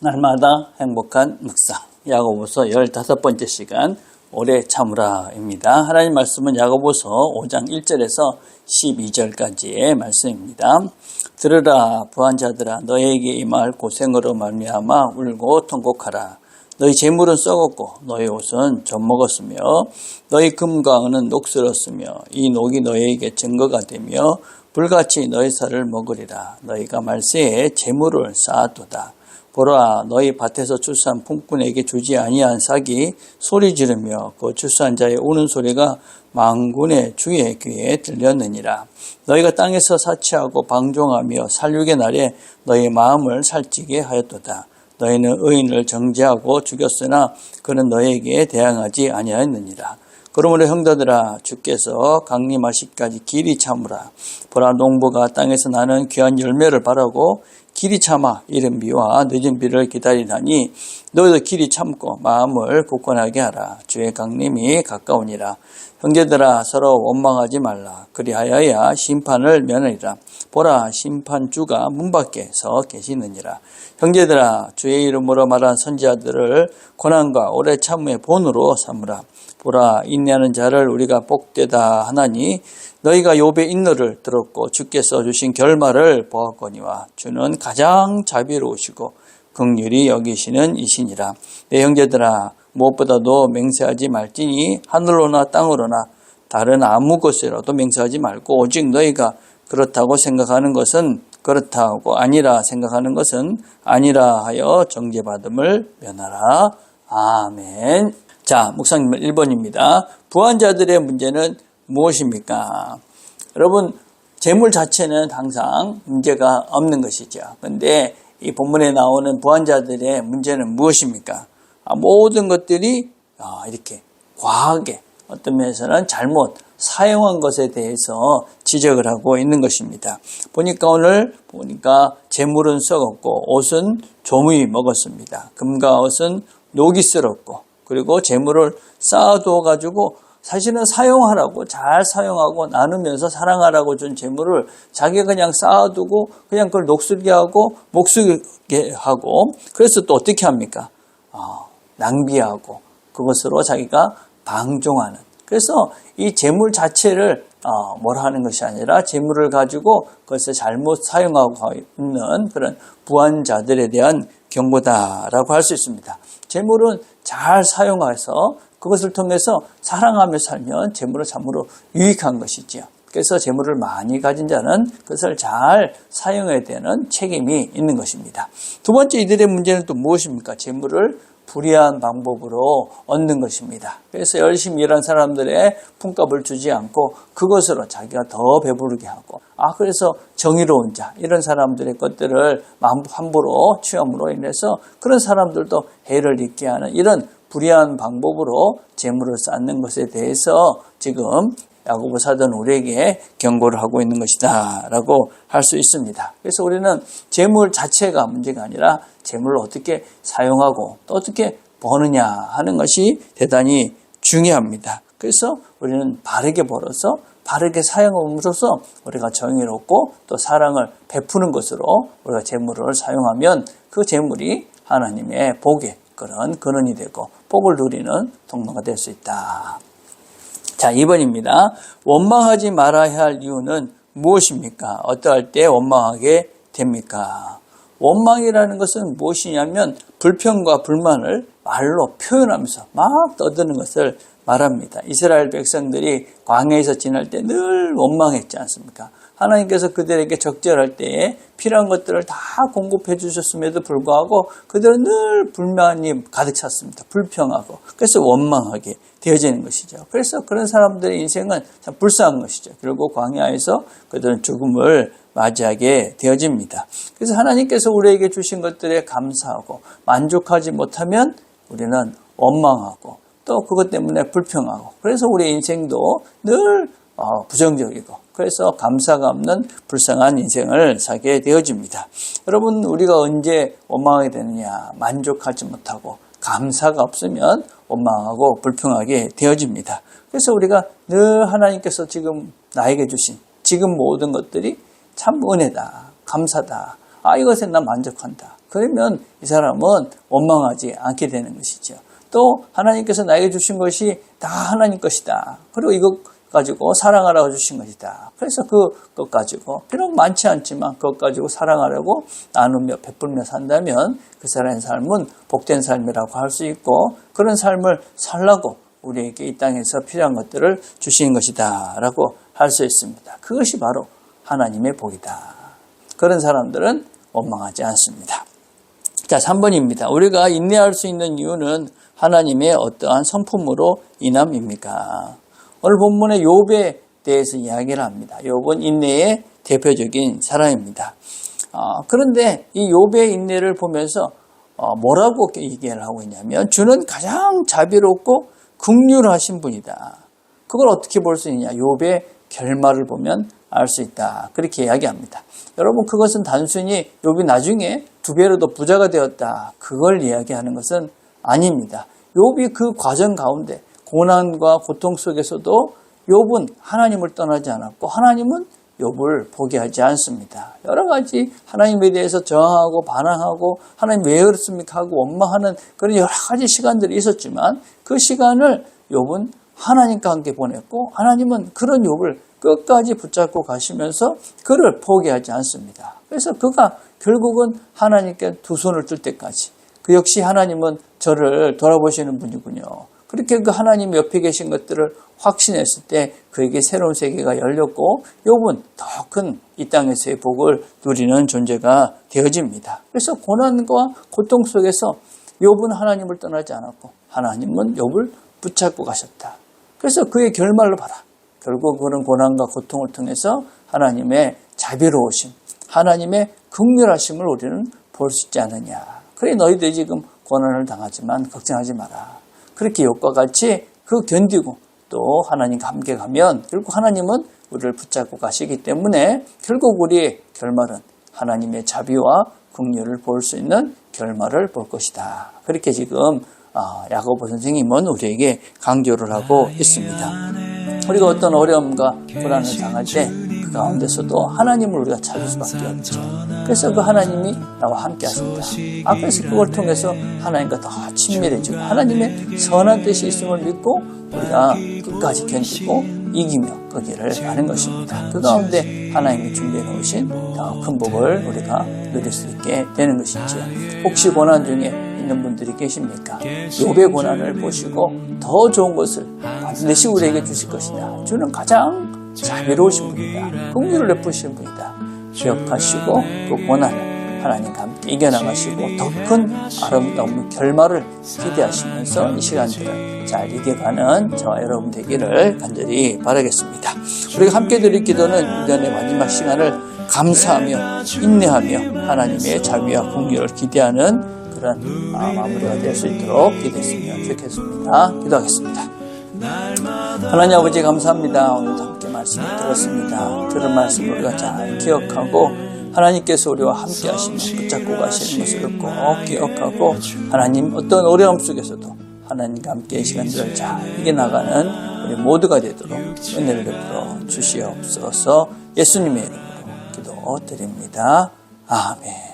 날마다 행복한 묵상 야고보서 15번째 시간 오래 참으라입니다. 하나님 말씀은 야고보서 5장 1절에서 12절까지의 말씀입니다. 들으라 부한 자들아 너희에게 임할 고생으로 말미암아 울고 통곡하라. 너희 재물은 썩었고 너희 옷은 젖먹었으며 너희 금과 은은 녹슬었으며 이 녹이 너희에게 증거가 되며 불같이 너희 살을 먹으리라. 너희가 말세에 재물을 쌓았도다. 보라 너희 밭에서 출산 품꾼에게 주지 아니한 삭이 소리 지르며 그 출산 자의 우는 소리가 만군의 주의 귀에 들렸느니라. 너희가 땅에서 사치하고 방종하며 살육의 날에 너희 마음을 살찌게 하였도다. 너희는 의인을 정죄하고 죽였으나 그는 너희에게 대항하지 아니하였느니라. 그러므로 형제들아 주께서 강림하시기까지 길이 참으라. 보라 농부가 땅에서 나는 귀한 열매를 바라고 길이 참아 이른 비와 늦은 비를 기다리나니 너희도 길이 참고 마음을 굳건하게 하라. 주의 강림이 가까우니라. 형제들아 서로 원망하지 말라. 그리하여야 심판을 면하리라. 보라 심판주가 문 밖에 서 계시느니라. 형제들아 주의 이름으로 말한 선지자들을 고난과 오래 참음의 본으로 삼으라. 보라 인내하는 자를 우리가 복되다 하나니 너희가 욥의 인노를 들었고 주께서 주신 결말을 보았거니와 주는 가장 자비로우시고 긍휼히 여기시는 이시니라. 내 형제들아 무엇보다도 맹세하지 말지니 하늘로나 땅으로나 다른 아무 것이라도 맹세하지 말고 오직 너희가 그렇다고 생각하는 것은 그렇다고 아니라 생각하는 것은 아니라 하여 정죄받음을 면하라. 아멘. 자, 묵상 1번입니다. 부한 자들의 문제는 무엇입니까? 여러분, 재물 자체는 항상 문제가 없는 것이죠. 그런데 이 본문에 나오는 부한 자들의 문제는 무엇입니까? 모든 것들이 이렇게 과하게 어떤 면에서는 잘못 사용한 것에 대해서 지적을 하고 있는 것입니다. 오늘 보니까 재물은 썩었고 옷은 조무이 먹었습니다. 금과 옷은 녹이 쓸었고 그리고 재물을 쌓아두어 가지고 사실은 사용하라고 잘 사용하고 나누면서 사랑하라고 준 재물을 자기가 그냥 쌓아두고 그냥 그걸 녹슬게 하고 목쓰게 하고 그래서 또 어떻게 합니까? 낭비하고 그것으로 자기가 방종하는. 그래서 이 재물 자체를 뭐라 하는 것이 아니라 재물을 가지고 그것을 잘못 사용하고 있는 그런 부한 자들에 대한 경고다라고 할 수 있습니다. 재물은 잘 사용해서 그것을 통해서 사랑하며 살면 재물은 참으로 유익한 것이지요. 그래서 재물을 많이 가진 자는 그것을 잘 사용해야 되는 책임이 있는 것입니다. 두 번째 이들의 문제는 또 무엇입니까? 재물을 불의한 방법으로 얻는 것입니다. 그래서 열심히 일한 사람들의 품값을 주지 않고 그것으로 자기가 더 배부르게 하고 그래서 정의로운 자 이런 사람들의 것들을 함부로 취함으로 인해서 그런 사람들도 해를 입게 하는 이런 불의한 방법으로 재물을 쌓는 것에 대해서 지금 야고보 사도는 우리에게 경고를 하고 있는 것이다 라고 할 수 있습니다. 그래서 우리는 재물 자체가 문제가 아니라 재물을 어떻게 사용하고 또 어떻게 버느냐 하는 것이 대단히 중요합니다. 그래서 우리는 바르게 벌어서 바르게 사용함으로써 우리가 정의롭고 또 사랑을 베푸는 것으로 우리가 재물을 사용하면 그 재물이 하나님의 복의 그런 근원이 되고 복을 누리는 통로가 될 수 있다. 자, 2번입니다. 원망하지 말아야 할 이유는 무엇입니까? 어떠할 때 원망하게 됩니까? 원망이라는 것은 무엇이냐면 불평과 불만을 말로 표현하면서 막 떠드는 것을 말합니다. 이스라엘 백성들이 광야에서 지날 때 늘 원망했지 않습니까? 하나님께서 그들에게 적절할 때에 필요한 것들을 다 공급해 주셨음에도 불구하고 그들은 늘 불만이 가득 찼습니다. 불평하고 그래서 원망하게 되어지는 것이죠. 그래서 그런 사람들의 인생은 참 불쌍한 것이죠. 결국 광야에서 그들은 죽음을 맞이하게 되어집니다. 그래서 하나님께서 우리에게 주신 것들에 감사하고 만족하지 못하면 우리는 원망하고 또 그것 때문에 불평하고 그래서 우리 인생도 늘 부정적이고 그래서 감사가 없는 불쌍한 인생을 살게 되어집니다. 여러분 우리가 언제 원망하게 되느냐? 만족하지 못하고 감사가 없으면 원망하고 불평하게 되어집니다. 그래서 우리가 늘 하나님께서 지금 나에게 주신 지금 모든 것들이 참 은혜다, 감사다. 이것에 난 만족한다. 그러면 이 사람은 원망하지 않게 되는 것이죠. 또 하나님께서 나에게 주신 것이 다 하나님 것이다. 그리고 이것 가지고 사랑하라고 주신 것이다. 그래서 그것 가지고 비록 많지 않지만 그것 가지고 사랑하라고 나누며 베풀며 산다면 그 사람의 삶은 복된 삶이라고 할 수 있고, 그런 삶을 살라고 우리에게 이 땅에서 필요한 것들을 주신 것이다 라고 할 수 있습니다. 그것이 바로 하나님의 복이다. 그런 사람들은 원망하지 않습니다. 자, 3번입니다. 우리가 인내할 수 있는 이유는 하나님의 어떠한 성품으로 인함입니까? 오늘 본문의 욥에 대해서 이야기를 합니다. 욥은 인내의 대표적인 사람입니다. 그런데 이 욥의 인내를 보면서 뭐라고 얘기를 하고 있냐면, 주는 가장 자비롭고 긍휼하신 분이다. 그걸 어떻게 볼 수 있느냐? 욥의 결말을 보면 알 수 있다. 그렇게 이야기합니다. 여러분, 그것은 단순히 욥이 나중에 2배로 더 부자가 되었다, 그걸 이야기하는 것은 아닙니다. 욥이 그 과정 가운데 고난과 고통 속에서도 욥은 하나님을 떠나지 않았고, 하나님은 욥을 포기하지 않습니다. 여러 가지 하나님에 대해서 저항하고 반항하고 하나님 왜 그렇습니까 하고 원망하는 그런 여러 가지 시간들이 있었지만, 그 시간을 욥은 하나님과 함께 보냈고, 하나님은 그런 욥을 끝까지 붙잡고 가시면서 그를 포기하지 않습니다. 그래서 그가 결국은 하나님께 두 손을 뜰 때까지, 그 역시 하나님은 저를 돌아보시는 분이군요, 그렇게 그 하나님 옆에 계신 것들을 확신했을 때 그에게 새로운 세계가 열렸고, 욥은 더 큰 이 땅에서의 복을 누리는 존재가 되어집니다. 그래서 고난과 고통 속에서 욥은 하나님을 떠나지 않았고, 하나님은 욥을 붙잡고 가셨다. 그래서 그의 결말로 봐라. 결국 그런 고난과 고통을 통해서 하나님의 자비로우심, 하나님의 긍휼하심을 우리는 볼 수 있지 않느냐. 그래, 너희들이 지금 고난을 당하지만 걱정하지 마라. 그렇게 욥과 같이 그 견디고 또 하나님과 함께 가면 결국 하나님은 우리를 붙잡고 가시기 때문에 결국 우리의 결말은 하나님의 자비와 긍휼을 볼 수 있는 결말을 볼 것이다. 그렇게 지금 야고보 선생님은 우리에게 강조를 하고 있습니다. 우리가 어떤 어려움과 불안을 당할 때 그 가운데서도 하나님을 우리가 찾을 수밖에 없죠. 그래서 그 하나님이 나와 함께 하신다. 그래서 그걸 통해서 하나님과 더 친밀해지고 하나님의 선한 뜻이 있음을 믿고 우리가 끝까지 견디고 이기며 그 길을 가는 것입니다. 그 가운데 하나님이 준비해 놓으신 더 큰 복을 우리가 누릴 수 있게 되는 것이죠. 혹시 고난 중에 있는 분들이 계십니까? 욥의 고난을 보시고 더 좋은 것을 반드시 우리에게 주실 것이다. 주는 가장 자비로우신 분이다. 긍휼을 베푸신 분이다. 기억하시고 그 고난을 하나님과 함께 이겨나가시고 더 큰 아름다운 결말을 기대하시면서 이 시간들을 잘 이겨가는 저와 여러분 되기를 간절히 바라겠습니다. 우리가 함께 드릴 기도는 1년의 마지막 시간을 감사하며 인내하며 하나님의 자비와 긍휼을 기대하는 그런 마무리가 될 수 있도록 기도했으면 좋겠습니다. 기도하겠습니다. 하나님 아버지, 감사합니다. 오늘도 함께 말씀을 들었습니다. 들은 말씀을 우리가 잘 기억하고 하나님께서 우리와 함께 하시며 붙잡고 가시는 것을 꼭 기억하고 하나님 어떤 어려움 속에서도 하나님과 함께 이 시간들을 잘 이겨나가는 우리 모두가 되도록 은혜를 베풀어 주시옵소서. 예수님의 이름으로 기도드립니다. 아멘.